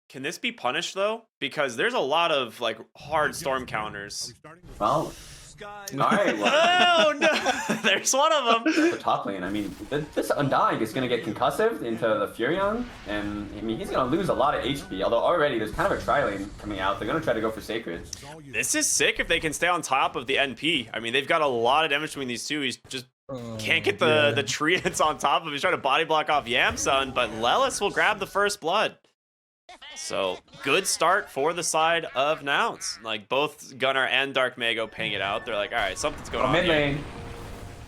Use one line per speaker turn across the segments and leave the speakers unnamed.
Can this be punished though? Because there's a lot of like hard storm counters.
Well, all right. Well,
Oh no! There's one of them.
the top lane. I mean, this Undying is going to get concussive into the Furion, and I mean he's going to lose a lot of HP. Although already there's kind of a tri lane coming out. They're going to try to go for Sacred.
This is sick if they can stay on top of the NP. I mean, they've got a lot of damage between these two. He's just can't get the tree that's on top of him. He's trying to body block off Yamsun, but Lelis will grab the first blood. So good start for the side of Nouns. Like both Gunnar and Dark Mago paying it out. They're like, all right, something's going on
Mid
here.
lane.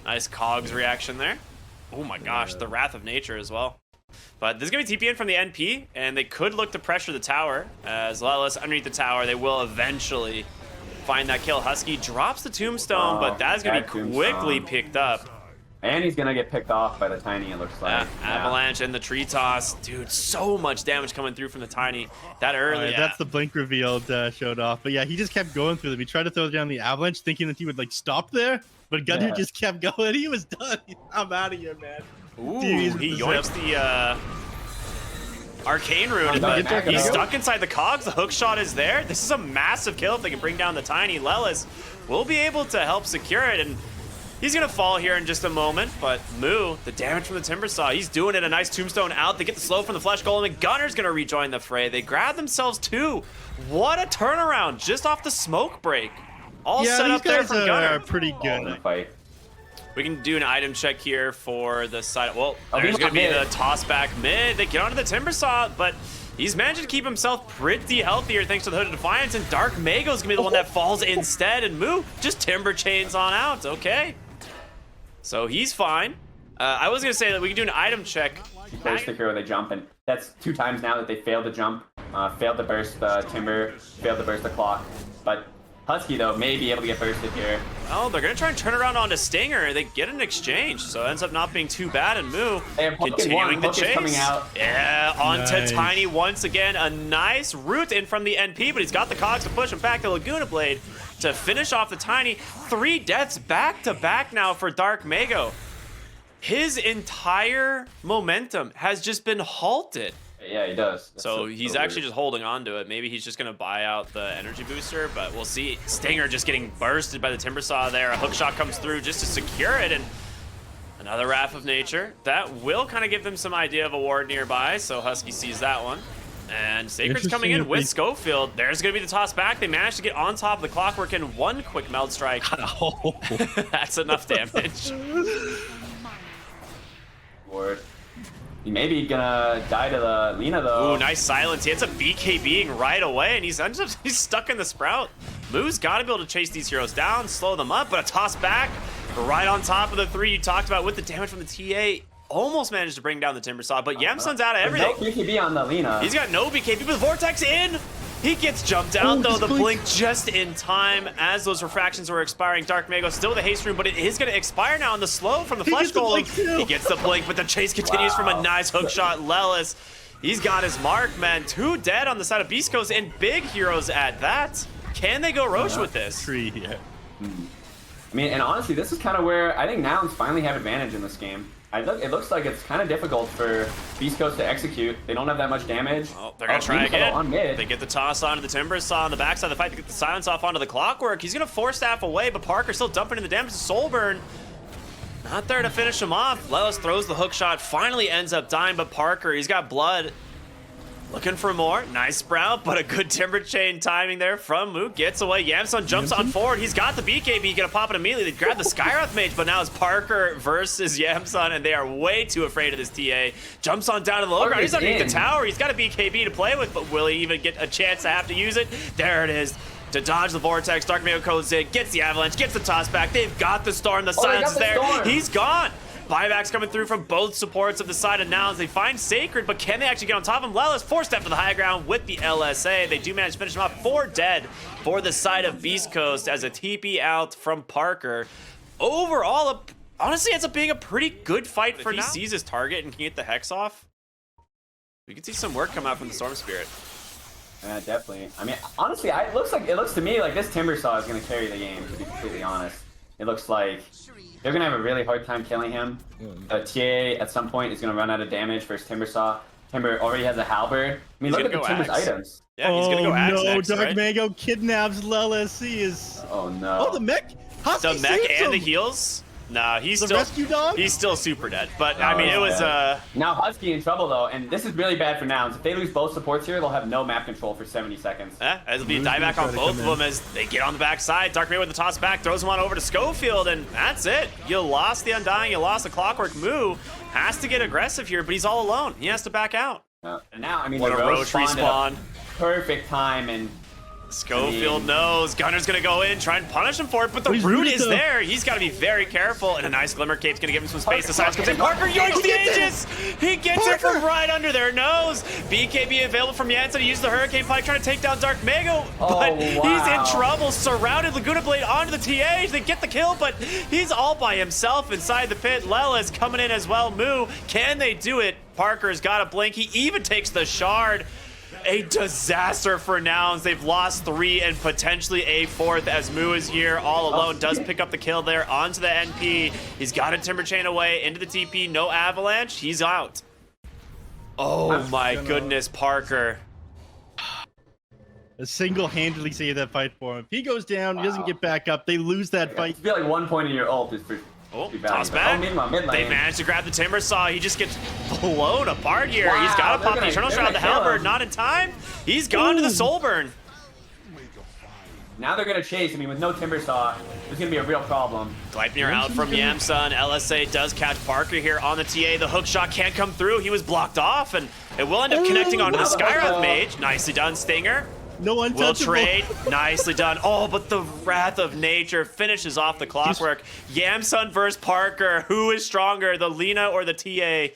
Nice Cogs reaction there. Oh my gosh, the Wrath of Nature as well. But this is going to be TP in from the NP, and they could look to pressure the tower. As Lelis underneath the tower, they will eventually find that kill. Husky drops the tombstone, but that is going to be quickly picked up.
And he's gonna get picked off by the Tiny, it looks like.
Avalanche and the tree toss. Dude, so much damage coming through from the Tiny. That early.
That's the blink revealed showed off. But yeah, he just kept going through them. He tried to throw down the Avalanche thinking that he would like stop there. But Gunnar just kept going. He was done. I'm out of here, man.
Ooh,
Dude,
he yoinks the Arcane Rune, but he's stuck inside the cogs. The hook shot is there. This is a massive kill if they can bring down the Tiny. Lelis will be able to help secure it, and he's gonna fall here in just a moment, but Moo, the damage from the Timber Saw, he's doing it. A nice tombstone out. They get the slow from the Flesh Golem, and Gunnar's gonna rejoin the fray. They grab themselves two. What a turnaround just off the smoke break. All set up there from Gunnar.
Are pretty good.
Fight.
We can do an item check here for the side. Well, there's gonna be the toss back mid. They get onto the Timber Saw, but he's managed to keep himself pretty healthy here thanks to the Hood of Defiance, and Dark Mago's gonna be the one that falls instead, and Moo just Timber Chains on out. Okay. So he's fine. I was gonna say that we can do an item check.
Burst the hero, they jump, and that's 2 times now that they failed to jump, failed to burst the Timber, failed to burst the clock. But Husky though may be able to get bursted here.
Oh, they're gonna try and turn around onto Stinger. They get an exchange, so it ends up not being too bad. And Moo continuing the chase.
Coming out.
Yeah, onto
Nice.
Tiny once again. A nice root in from the NP, but he's got the cogs to push him back. The Laguna Blade to finish off the Tiny. 3 deaths back to back now for Dark Mago. His entire momentum has just been halted.
Yeah, he does. That's
So he's actually just holding on to it. Maybe he's just going to buy out the energy booster, but we'll see. Stinger just getting bursted by the Timber Saw there. A hook shot comes through just to secure it, and another Wrath of Nature. That will kind of give them some idea of a ward nearby, so Husky sees that one. And Sacred's coming in with Schofield. There's going to be the toss back. They managed to get on top of the Clockwork in one quick meld strike. That's enough damage.
Ward. He may be gonna die to the Lina though.
Ooh, nice silence. He ends up BKBing right away, and he's stuck in the Sprout. Moo's got to be able to chase these heroes down, slow them up, but a toss back right on top of the 3 you talked about with the damage from the TA. Almost managed to bring down the Timber Saw, but Yamsun's out of everything.
No BKB on the Lina.
He's got no BKB, but Vortex in. He gets jumped out, though, the blink just in time as those refractions were expiring. Dark Mago still with the haste rune, but it is going to expire now on the slow from the Flesh Golem. He gets the blink, but the chase continues from a nice hook shot. Lelis, he's got his mark, man. 2 dead on the side of Beast Coast, and big heroes at that. Can they go Roche with this?
Tree, yeah.
I mean, and honestly, this is kind of where I think Nouns finally have advantage in this game. It looks like it's kind of difficult for Beast Coast to execute. They don't have that much damage.
Oh, they're going to try again.
On mid.
They get the toss onto the Timber Saw on the backside of the fight to get the silence off onto the Clockwork. He's going to force staff away, but Parker still dumping in the damage to Soulburn. Not there to finish him off. Lelis throws the hook shot, finally ends up dying, but Parker, he's got blood. Looking for more. Nice Sprout, but a good Timber Chain timing there from Mook. Gets away. Yamsun jumps on forward. He's got the BKB. Gonna pop it immediately. They grab the Skyroth Mage, but now it's Parker versus Yamsun, and they are way too afraid of this TA. Jumps on down to the low ground. He's underneath the tower. He's got a BKB to play with, but will he even get a chance to have to use it? There it is. To dodge the Vortex, Dark Mago goes in, gets the Avalanche, gets the toss back. They've got the Storm. The silence is there.
Storm.
He's gone. Buybacks coming through from both supports of the side of Nouns. They find Sacred, but can they actually get on top of him? Lelis forced step to the high ground with the LSA. They do manage to finish him off. 4 dead for the side of Beast Coast as a TP out from Parker. Overall, honestly, it's being a pretty good fight for now. If he sees his target and can get the Hex off, we can see some work come out from the Storm Spirit.
Yeah, definitely. I mean, honestly, it looks to me like this Timber Saw is going to carry the game, to be completely honest. It looks like they're going to have a really hard time killing him. The TA at some point is going to run out of damage for his Timber Saw. Timber already has a halberd. I mean,
He's
look at the
gonna go
Timber's
axe.
items.
Yeah, he's gonna go axe
no,
next,
Dark
right?
Mango kidnaps Lelis. He is.
Oh no.
Oh, the mech. Husky
The mech
saves
and the
him.
heals? Nah, he's
The
still
rescue dog?
He's still super dead. But I mean,
he's
it was
dead. Now Husky in trouble though, and this is really bad for Nouns. If they lose both supports here, they'll have no map control for 70 seconds.
it'll be a
Who's
dieback
gonna
on
try to
both of
come
them as they get on the backside. Dark Maid with the toss back, throws him on over to Schofield, and that's it. You lost the Undying, you lost the Clockwork. Moo has to get aggressive here, but he's all alone. He has to back out.
And now, I mean,
What
the
a Roach
spawned
respawn.
at perfect time, and
Schofield knows. Gunner's gonna go in, try and punish him for it, but the
He's
root
rooted
is
though.
there. He's gotta be very careful, and a nice Glimmer Cape's gonna give him some space. The silence comes in.
Parker,
Parker yoinks the
gets it!
Aegis! He gets it from right under their nose. BKB available from Jansen. He uses the Hurricane Pike trying to take down Dark Mago, but he's in
wow.
trouble. Surrounded Laguna Blade onto the TAs. They get the kill, but he's all by himself inside the pit. Lelis coming in as well. Moo, can they do it? Parker's got a blink. He even takes the shard. A disaster for Nouns. They've lost 3 and potentially a 4th as Moo is here all alone. Does pick up the kill there onto the NP. He's got a Timber Chain away into the TP. No Avalanche. He's out. Oh my goodness, Parker.
Single-handedly saved that fight for him. If he goes down, he doesn't get back up. They lose that
I
fight.
feel like 1 point in your ult is pretty.
Oh,
pretty
toss
valuable.
back.
Mid lane.
They managed to grab the Timber Saw. He just gets blown apart here.
Wow,
He's got to
they're
pop the
gonna-
Eternal
they're
Shroud. The
gonna kill
Halberd
him.
not in time. He's gone to the Soulburn.
Now they're gonna chase. I mean, with no Timber Saw, there's gonna be a real problem.
Gleipnir out from Yamsun. LSA does catch Parker here on the TA. The hook shot can't come through. He was blocked off, and it will end up connecting onto the
Now the
Skywrath
hook-
Mage. Nicely done, Stinger.
No untouchable.
Will trade. Nicely done. Oh, but the Wrath of Nature finishes off the Clockwork. Yamsun versus Parker. Who is stronger, the Lina or the TA?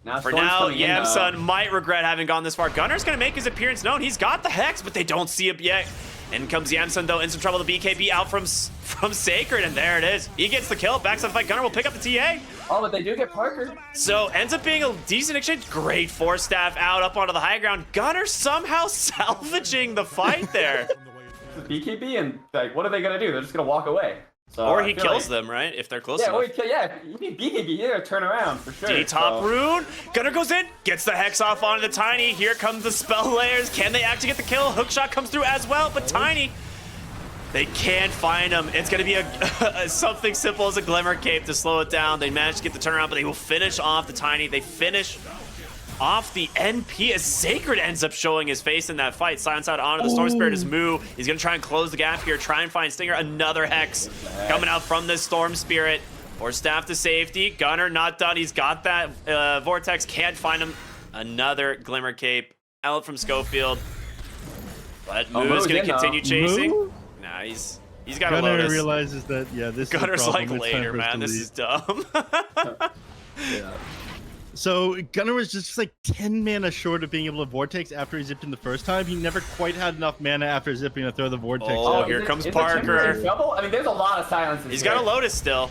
Now
For
Storm's
now,
coming in,
Yamsun might regret having gone this far. Gunner's going to make his appearance known. He's got the Hex, but they don't see it yet. In comes Yamsun, though. In some trouble. The BKB out from Sacred, and there it is. He gets the kill. Backs on the fight. Gunner will pick up the TA.
Oh, but they do get Parker.
So ends up being a decent exchange. Great Force Staff out up onto the high ground. Gunner somehow salvaging the fight there.
BKB, and like, what are they gonna do? They're just gonna walk away. So
Or
I
he
feel
kills
like,
them, right? If they're close
Yeah,
enough.
or he kill. Yeah, you need BKB. You gotta turn around for sure.
D-top
so.
rune. Gunner goes in, gets the Hex off onto the Tiny. Here comes the spell layers. Can they actually get the kill? Hookshot comes through as well, but Tiny, they can't find him. It's going to be a something simple as a Glimmer Cape to slow it down. They managed to get the turnaround, but they will finish off the Tiny. They finish off the NP as Sacred ends up showing his face in that fight. Silence out onto the Storm Spirit is Moo. He's going to try and close the gap here, try and find Stinger. Another Hex coming out from this Storm Spirit. Or staff to safety. Gunner not done. He's got that Vortex. Can't find him. Another Glimmer Cape out from Schofield. But Moo is going to continue chasing.
Moo?
Nah, he's got a
Gunner
Lotus.
realizes that, yeah, this
Gunner's
is a
like
problem. It's time
later,
for us
man.
to
This
leave.
is dumb.
Yeah. So Gunner was just like 10 mana short of being able to Vortex after he zipped in the first time. He never quite had enough mana after zipping to throw the Vortex.
Oh,
out.
here comes
is the Timber
Parker.
in trouble? I mean, there's a lot of silences.
He's
here.
got a Lotus still.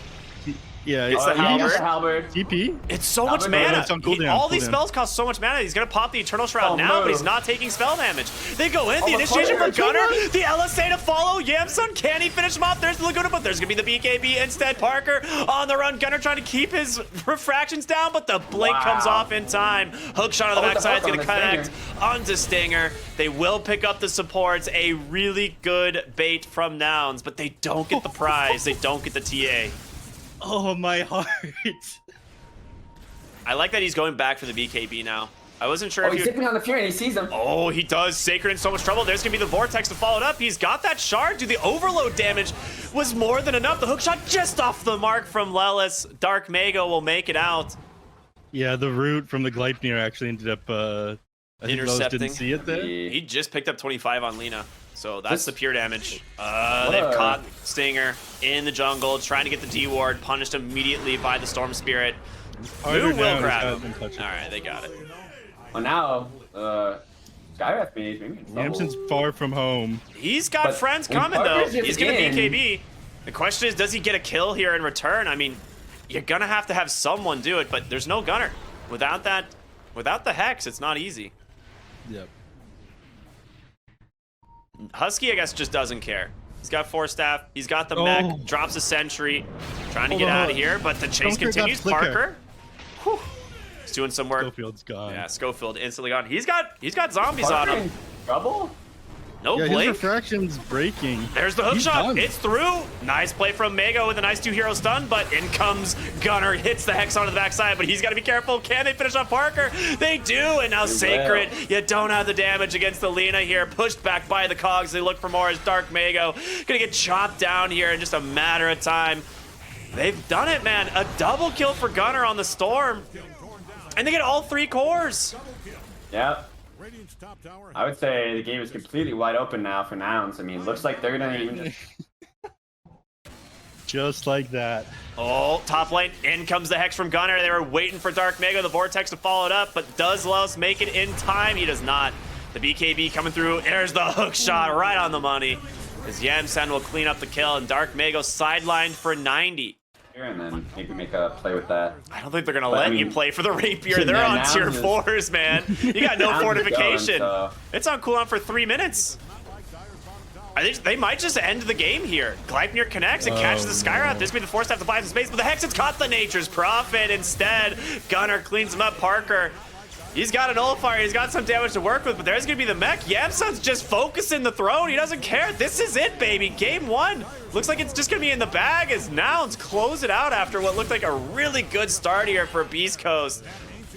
Yeah,
It's the
he
Halberd.
gets the Halberd.
TP.
It's so much
Halberd,
mana.
it's on cooldown,
All these
cooldown.
spells cost so much mana. He's gonna pop the Eternal Shroud now, but he's
move.
not taking spell damage. They go in. The
but
initiation
Parker,
from Gunner.
Gunner.
The LSA to follow. Yamsun, can he finish him off? There's the Laguna, but there's gonna be the BKB instead. Parker on the run. Gunner trying to keep his refractions down, but the blink
Wow.
comes off in time. Hook shot on the
Oh, with the
backside is
hook
gonna
on the
connect onto Stinger. They will pick up the supports. A really good bait from Nouns, but they don't get the prize. They don't get the TA.
Oh, my heart.
I like that he's going back for the BKB now. I wasn't sure
Oh,
if
he's
he would...
zipping on the Fury and he sees him.
Oh, he does. Sacred in so much trouble. There's going to be the Vortex to follow it up. He's got that shard. Dude, the overload damage was more than enough. The hook shot just off the mark from Lelis. Dark Mago will make it out.
Yeah, the root from the Gleipnir actually ended up I think Lowe's
Intercepting.
didn't see it there.
He just picked up 25 on Lina. So that's
This-
the pure damage.
What
They've
a-
caught Stinger in the jungle, trying to get the D-ward, punished immediately by the Storm Spirit.
Harder
Who
down
will
is
grab
how
him?
it's been touched.
All right, they got it.
Well, now, Skywrath Mage, maybe in trouble.
Yamson's far from home.
He's got
But
friends
when
coming, though.
Parker's just
He's going to
in-
BKB. The question is, does he get a kill here in return? I mean, you're going to have someone do it, but there's no Gunner. Without the Hex, it's not easy.
Yep.
Husky, I guess, just doesn't care. He's got Force Staff. He's got the
Oh.
mech. Drops a sentry. Trying to
Hold
get
on.
out of here, but the chase
Don't forget
continues.
Flicker.
Parker. Whew. He's doing some work.
Schofield's gone.
Yeah, Schofield instantly gone. He's got zombies on him.
Trouble?
No
Yeah,
Blake.
his refraction's breaking.
There's the hook
He's
shot.
done.
It's through. Nice play from Mago with a nice 2-hero stun, but in comes Gunner, hits the Hex onto the backside, but he's got to be careful. Can they finish off Parker? They do, and now Sacred, you don't have the damage against the Lina here. Pushed back by the Cogs. They look for more as Dark Mago. Gonna get chopped down here in just a matter of time. They've done it, man. A double kill for Gunner on the Storm. And they get all 3 cores.
Yep. I would say the game is completely wide open now for Nouns. I mean, looks like they're gonna even
Just like that.
Oh, top lane, in comes the Hex from Gunner. They were waiting for Dark Mago, the Vortex, to follow it up, but does Los make it in time? He does not. The BKB coming through. There's the hook shot right on the money. As Yamsen will clean up the kill, and Dark Mago sidelined for 90.
and then maybe make a play with that.
I don't think they're gonna
But,
let
I mean,
you play for the Rapier. They're
yeah,
on
Nouns
tier
is-
4s, man. You got no
Nouns is
fortification.
going, so-
It's on cooldown for 3 minutes. I think they might just end the game here. Gleipnir connects and catches the Skyrock. This could be the force to have to buy some space, but the Hex has caught the Nature's Prophet instead. Gunner cleans him up. Parker, he's got a nullifier. He's got some damage to work with, but there's going to be the mech. Yamsun's just focusing the throne. He doesn't care. This is it, baby. Game 1. Looks like it's just going to be in the bag as Nouns close it out after what looked like a really good start here for Beast Coast.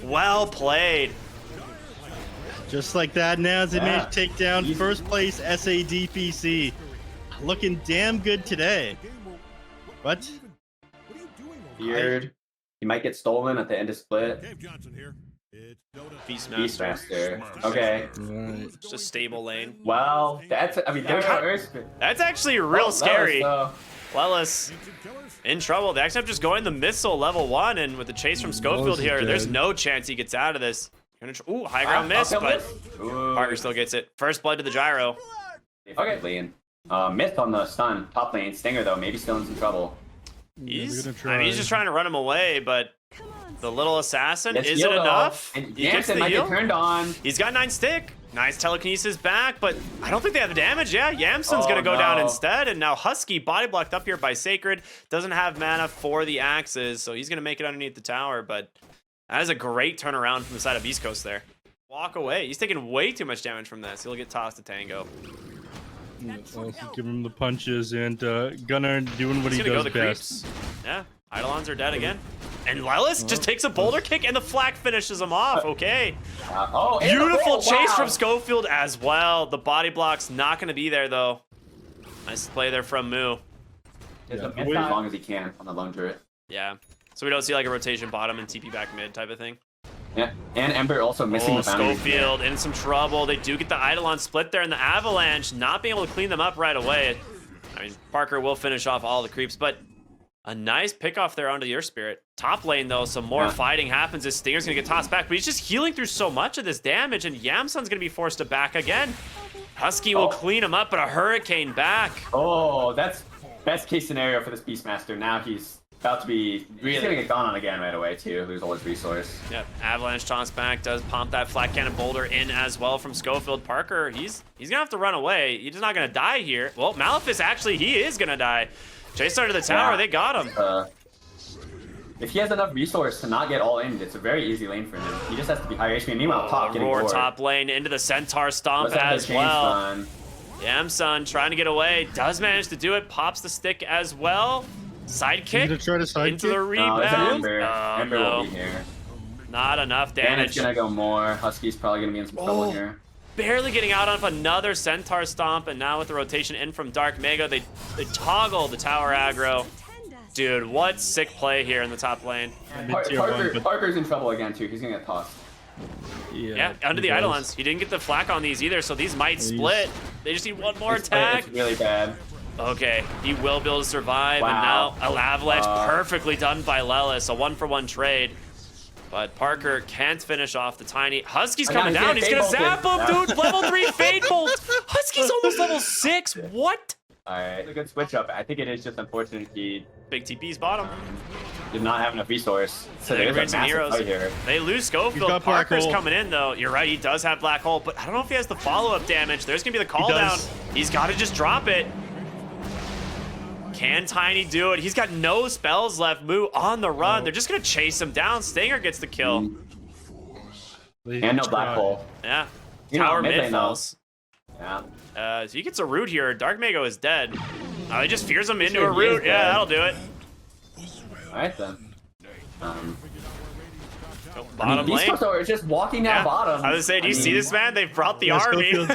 Well played.
Just like that, now they
Yeah.
managed to take down
Easy.
first place SADPC. Looking damn good today. What?
Feared. He might get stolen at the end of split.
Beastmaster.
Beastmaster. Okay.
Right.
Just a stable lane.
Well, that's. I mean, there's
Yeah.
no Earth.
That's actually real scary.
So,
Lelis in trouble. They actually have just going the missile level 1, and with the chase from Schofield
is
here,
dead.
there's no chance he gets out of this. Ooh, high ground miss, but Parker still gets it. First blood to the gyro.
Okay, Leon. Myth on the stun. Top lane. Stinger, though, maybe still in some trouble.
He's,
they're
I
gonna
mean, he's just trying to run him away, but the little assassin,
Yes,
is it
Yodo.
enough?
And
He gets
Jansen
the
might
heal.
get turned on.
He's got 9 stick. Nice telekinesis back, but I don't think they have the damage. Yeah, Yamsun's
Oh,
gonna go down
no.
instead, and now Husky body blocked up here by Sacred. Doesn't have mana for the axes, so he's gonna make it underneath the tower, but that is a great turnaround from the side of Beast Coast there. Walk away. He's taking way too much damage from this. He'll get tossed to Tango.
Also give him the punches, and Gunnar doing what
He's
he
gonna go
does
the
best.
creeps. Yeah, Eidolons are dead again. And Lelis just takes a boulder kick, and the flak finishes him off. Okay.
And
Beautiful
oh,
chase
wow.
from Schofield as well. The body block's not going to be there, though. Nice play there from Moo.
There's
Yeah.
a myth as long as he can on the lone turret.
Yeah. So we don't see like a rotation bottom and TP back mid type of thing.
Yeah, and Ember also missing
Oh,
the boundary.
Schofield in some trouble. They do get the Eidolon split there, and the Avalanche not being able to clean them up right away. I mean, Parker will finish off all the creeps, but a nice pickoff there onto your Spirit. Top lane, though, some more
Yeah.
fighting happens. This Stinger's going to get tossed back, but he's just healing through so much of this damage, and Yamsun's going to be forced to back again. Husky will
Oh.
clean him up, but a Hurricane back.
Oh, that's best case scenario for this Beastmaster. Now he's about to be he's gonna get gone on again right away too. Lose all his resource.
Yep, Avalanche taunts back, does pump that flat cannon boulder in as well from Schofield. Parker, he's gonna have to run away. He's not gonna die here. Well, Malefice actually, he is gonna die. Chase started the tower,
Yeah.
they got him.
If he has enough resource to not get all in, it's a very easy lane for him. He just has to be higher HP. And meanwhile, top getting
Roar
bored.
top lane into the Centaur Stomp
Let's have the
as
chain
well.
stun.
Yamsun trying to get away, does manage to do it, pops the stick as well.
He's gonna
Sidekick
try to side
into the
kick?
No, it's an
rebound.
Ember.
Oh,
Ember
no.
will be here.
Not enough
And it's
damage.
gonna go more. Husky's probably gonna be in some trouble
Oh.
here.
Barely getting out of another Centaur Stomp, and now with the rotation in from Dark Mago, they toggle the tower aggro. Dude, what sick play here in the top lane.
Mid-tier one, but
Parker's in trouble again too. He's gonna get tossed.
Yeah, under
he
the
does.
Eidolons. He didn't get the flak on these either, so these might split. They just need one more attack.
It's really bad.
Okay, he will be able to survive,
Wow.
and now a Avalanche perfectly done by Lelis, a 1-for-1 trade. But Parker can't finish off the tiny. Husky's
I got
coming
his
down. He's gonna
Fade
zap him,
Bolt.
dude. Level 3 Fade Bolt. Husky's almost level 6. What?
Alright, a good switch up. I think it is just unfortunate he
Big TP's bottom.
did not have enough resource. So
They're
there's
gonna
a
bring some
massive
heroes.
fight here.
They lose Schofield.
got Black
Parker's
Hole.
coming in, though. You're right, he does have Black Hole, but I don't know if he has the follow-up damage. There's going to be the call down.
does.
He's got to just drop it. Can Tiny do it? He's got no spells left. Moo on the run. They're just going to chase him down. Stinger gets the kill.
And no black hole.
Yeah.
You know,
Tower
mid
mid
lane,
falls.
Yeah.
So he gets a root here. Dark Mago is dead. Oh, he just fears him into
Sure
a
he is
root. Yeah,
dead.
that'll do it.
All right then.
Bottom
Beast
lane.
Coast are just walking down bottom.
I was saying, do you see this, man? They've brought the
Yeah,
army.
Schofield.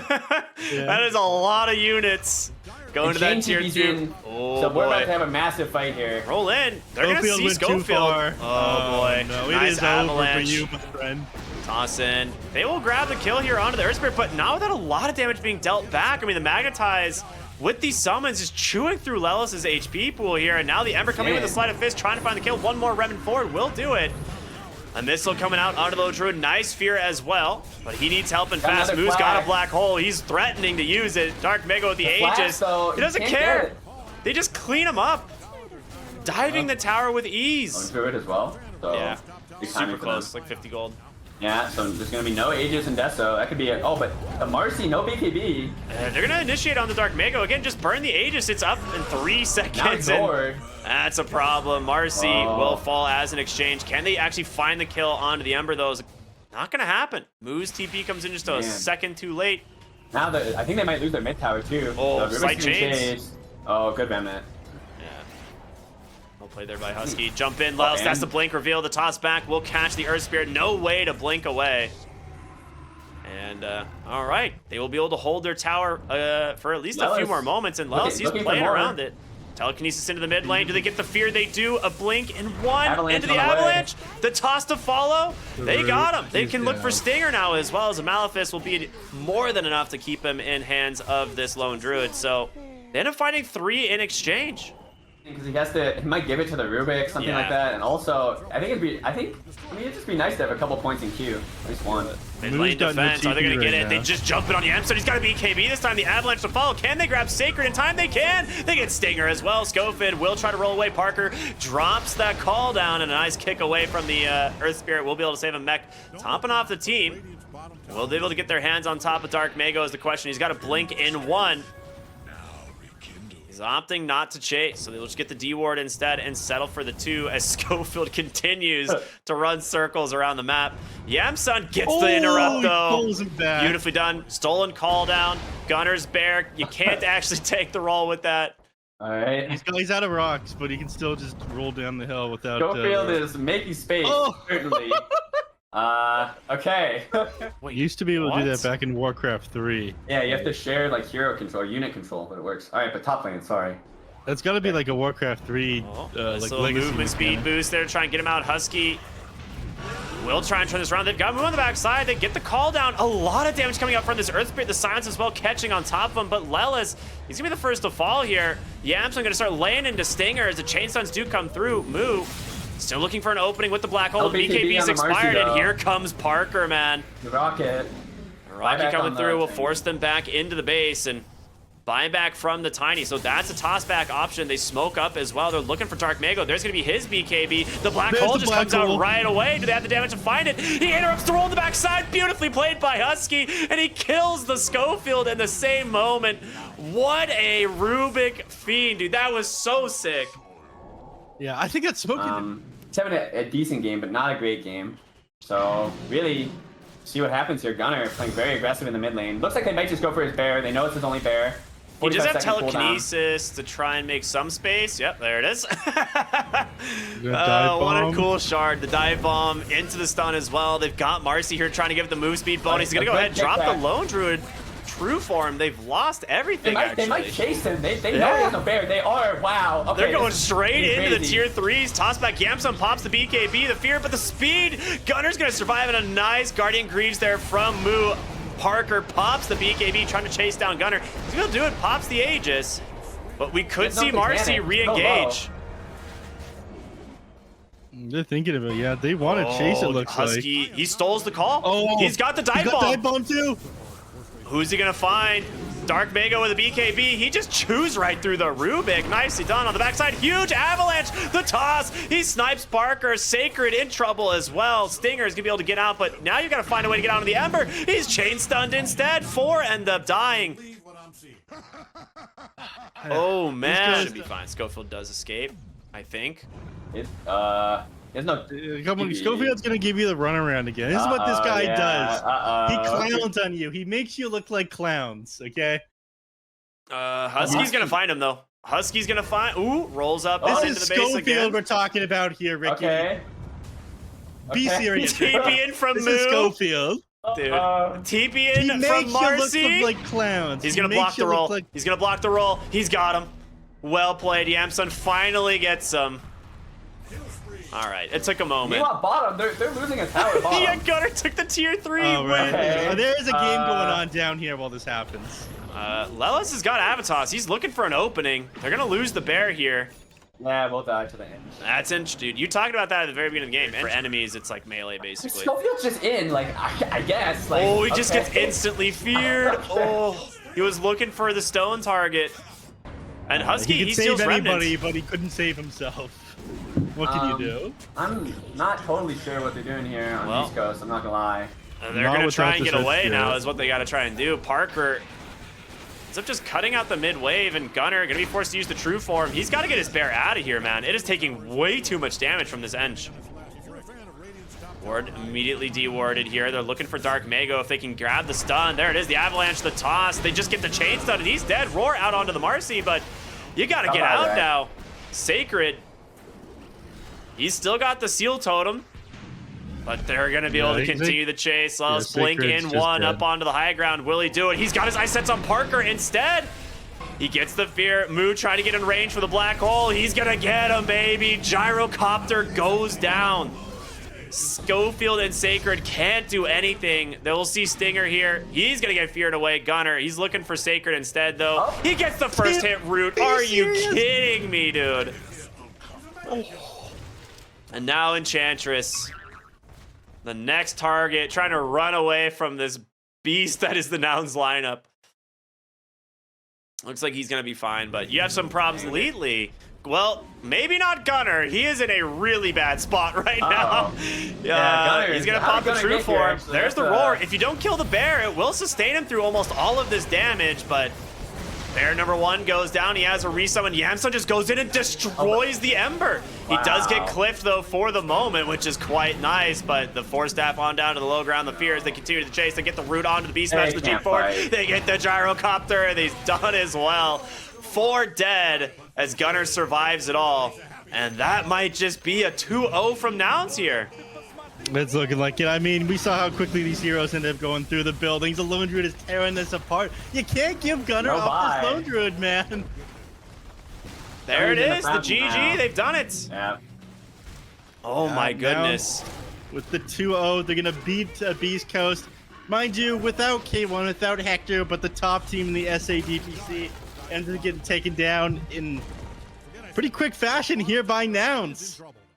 That is a lot of units going to that tier 2. Oh,
so we're about to
boy.
have a massive fight here.
Roll in. They're going to
Schofield
see
went too
Schofield.
far.
Oh, boy.
No,
Nice
it is
avalanche.
over for you, my friend.
Toss in. They will grab the kill here onto the Earth Spirit, but not without a lot of damage being dealt back. I mean, the Magnetize with these summons is chewing through Lelis' HP pool here, and now the Ember coming in with a sleight of fist, trying to find the kill. One more Revan forward will do it. A missile coming out onto the low druid. Nice fear as well, but he needs help and fast.
Another
Moo's got
flag.
a black hole. He's threatening to use it. Dark Mago with the
flash,
Aegis.
though,
He doesn't
you can't
care.
get it.
They just clean him up. Diving the tower with ease.
Going through it as well. So
Yeah,
big
super
timing for them.
close, like 50 gold.
Yeah, so there's gonna be no Aegis and Deso. That could be it. Oh, but the Marcy, no BKB.
They're gonna initiate on the Dark Mago. Again, just burn the Aegis. It's up in 3
Now
seconds. and
ignored.
that's a problem. Marcy
Oh.
will fall as an exchange. Can they actually find the kill onto the Ember, though? Is not gonna happen. Moo's TP comes in just a
Man.
second too late.
Now I think they might lose their mid tower too.
Oh,
Rubik's
slight
getting
chains.
chased. Oh, good Remnant.
Yeah. Well played there by Husky. Jump in, Lelis. That's the blink reveal. The toss back will catch the Earth Spirit. No way to blink away. And, all right. They will be able to hold their tower for at least a few
Lelis
more moments. And Lelis, he's
looking for
playing
more.
around it. Telekinesis into the mid lane. Do they get the fear? They do. A blink and one
Avalanche
into the
on the way.
avalanche. The toss to follow. They got him. They
He's
can look for
down.
Stinger now, as well as a Malefice will be more than enough to keep him in hands of this lone druid. So they end up finding 3 in exchange.
Because he might give it to the Rubik, something
Yeah.
like that. And also, I mean, it'd just be nice to have a couple points in queue. At least one.
Mid
Moo's
lane
got no
defense. Are they going to
TP
get
right
it? They
now.
just jump it on Yamson. He's got a BKB this time. The avalanche to follow. Can they grab Sacred in time? They can. They get Stinger as well. Schofield will try to roll away. Parker drops that call down, and a nice kick away from the Earth Spirit. Will be able to save a mech. Topping off the team. Will they be able to get their hands on top of Dark Mago is the question. He's got a blink in 1. He's opting not to chase, so they'll just get the D-Ward instead and settle for the 2 as Schofield continues to run circles around the map. Yamsun gets the interrupt,
he
though.
pulls him back.
Beautifully done. Stolen call down. Gunner's Bear. You can't actually take the roll with that.
All right.
He's out of rocks, but he can still just roll down the hill without.
Schofield is making space,
Oh.
certainly. Okay.
Wait,
Used to be able to do
what?
that back in Warcraft 3.
Yeah, you have to share like hero control, unit control, but it works. All right, but top lane, sorry.
That's got to be like a Warcraft 3,
Oh,
like
nice little
legacy
movement speed
mechanic.
boost there to try and get him out. Husky will try and turn this around. They've got Moo on the backside. They get the call down. A lot of damage coming up from this Earth Spirit. The Silence as well catching on top of him, but Lelis, he's going to be the first to fall here. Yamson going to start laying into Stinger as the Chain Stuns do come through. Moo still looking for an opening with the black hole. The
LBKB
BKB's
on the Marcy,
expired, and
though.
here comes Parker, man.
The rocket.
Rocky
Buyback
coming
on
through
the
will
thing.
force them back into the base and buy back from the Tiny. So that's a toss back option. They smoke up as well. They're looking for Dark Mago. There's going to be his BKB. The black
There's
hole
the
just
black
comes out
hole.
right away. Do they have the damage to find it? He interrupts the roll on the backside. Beautifully played by Husky. And he kills the Schofield in the same moment. What a Rubik fiend, dude. That was so sick.
Yeah, I think that's smoking.
He's having a decent game, but not a great game. So really, see what happens here. Gunner playing very aggressive in the mid lane. Looks like they might just go for his bear. They know it's his only bear.
He does
45
have
second cooldown.
telekinesis to try and make some space. Yep, there it is.
Dive
What a
bomb.
cool shard. The dive bomb into the stun as well. They've got Marcy here trying to give it the move speed bonus. He's going to go ahead and drop the lone druid. True form. They've lost everything,
They might
actually.
chase him. They know he has a bear. They are. Wow. Okay,
They're going
this is
straight into the
crazy.
tier 3s. Toss back. Yamsun pops the BKB, the fear, but the speed. Gunner's going to survive, and a nice Guardian Greaves there from Moo. Parker pops the BKB, trying to chase down Gunner. He's going to do it. Pops the Aegis. But we could
There's no
see Marcy
mechanic.
re-engage.
They're thinking of it. Yeah, they want to chase. It looks
Husky, he stoles the call.
Oh,
He's got the dive
He's got
bomb.
dive bomb too.
Who's he gonna find? Dark Mago with a BKB. He just chews right through the Rubik. Nicely done on the backside. Huge avalanche. The toss. He snipes Parker. Sacred in trouble as well. Stinger's gonna be able to get out, but now you gotta find a way to get out of the Ember. He's chain stunned instead. 4 end up dying. Oh man. Should be fine. Schofield does escape, I think.
There's no.
Come on, Schofield's gonna give you the runaround again. This is what this guy does. He clowns on you. He makes you look like clowns. Okay.
Husky's gonna find him though. Husky's gonna find. Ooh, rolls up into the base
Schofield
again.
we're talking about here, Ricky.
Okay.
Be serious.
TP in from
This
Moo.
is Schofield.
Dude, TP in
He
from
makes
Marcy.
you look like clowns.
He's
He
gonna
makes
block
you
the
look
roll.
like-
He's gonna block the roll. He's got him. Well played. Yamsun finally gets some. All right, it took a moment.
Meanwhile, bottom, they're losing a tower bottom.
Yeah, Gunner took the tier 3
Oh,
win.
right.
Okay.
There's a game going on down here while this happens.
Lelis has got Avatos. He's looking for an opening. They're gonna lose the bear here.
Yeah, we'll die to the end.
That's interesting, dude. You talked about that at the very beginning of the game. For enemies, it's like melee, basically.
Schofield's just in, like, I guess. Like,
Oh, he just
okay.
gets instantly feared. Oh, he was looking for the stone target. And Husky,
he
he
could
steals
save anybody,
remnants.
but he couldn't save himself. What can you do?
I'm not totally sure what they're doing here on
Well.
East Coast, I'm not gonna lie.
And they're
Not
gonna
without
try and
the
get away
Sith
now
Spirit.
is what they gotta try and do. Parker ends up just cutting out the mid wave, and Gunner gonna be forced to use the true form. He's gotta get his bear out of here, man. It is taking way too much damage from this Eng. Ward immediately dewarded here. They're looking for Dark Mago if they can grab the stun. There it is, the avalanche, the toss. They just get the chain stun, and he's dead. Roar out onto the Marcy, but you gotta get out
right.
now. Sacred. He's still got the seal totem, but they're gonna be able to continue the chase. Let's blink
Sacred's
in
just
one
dead.
up onto the high ground. Will he do it? He's got his ice sets on Parker instead. He gets the fear. Moo trying to get in range for the black hole. He's gonna get him, baby. Gyrocopter goes down. Schofield and Sacred can't do anything. They'll see Stinger here. He's gonna get feared away. Gunner, he's looking for Sacred instead, though.
Oh.
He gets the first hit root. Are you kidding me, dude? And now Enchantress, the next target, trying to run away from this beast that is the Nouns lineup. Looks like he's gonna be fine, but you have some problems lately. Well, maybe not Gunner. He is in a really bad spot right now.
Yeah,
he's gonna
Gunner-
pop the
Gunner
true
get here,
form.
actually.
There's the
That's,
roar. If you don't kill the bear, it will sustain him through almost all of this damage, but bear number 1 goes down. He has a resummon. Yamsun just goes in and destroys the Ember. He does get clipped, though, for the moment, which is quite nice, but the Force Staff on down to the low ground. The Fears, they continue to chase. They get the root onto the Beast Smash, the
can't
G4.
fight.
They get the Gyrocopter, and he's done as well. 4 dead as Gunner survives it all. And that might just be a 2-0 from Nouns here.
It's looking like it. I mean, we saw how quickly these heroes ended up going through the buildings. The Lone Druid is tearing this apart. You can't give Gunner
No
off
bye.
this Lone Druid, man.
There it
Gunner's in the
is, the
fountain
GG,
now.
they've done it.
Yeah.
Oh my
now-
goodness.
With the 2-0, they're going to beat Beast Coast. Mind you, without K1, without Hector, but the top team in the SADPC ends up getting taken down in pretty quick fashion here by Nouns.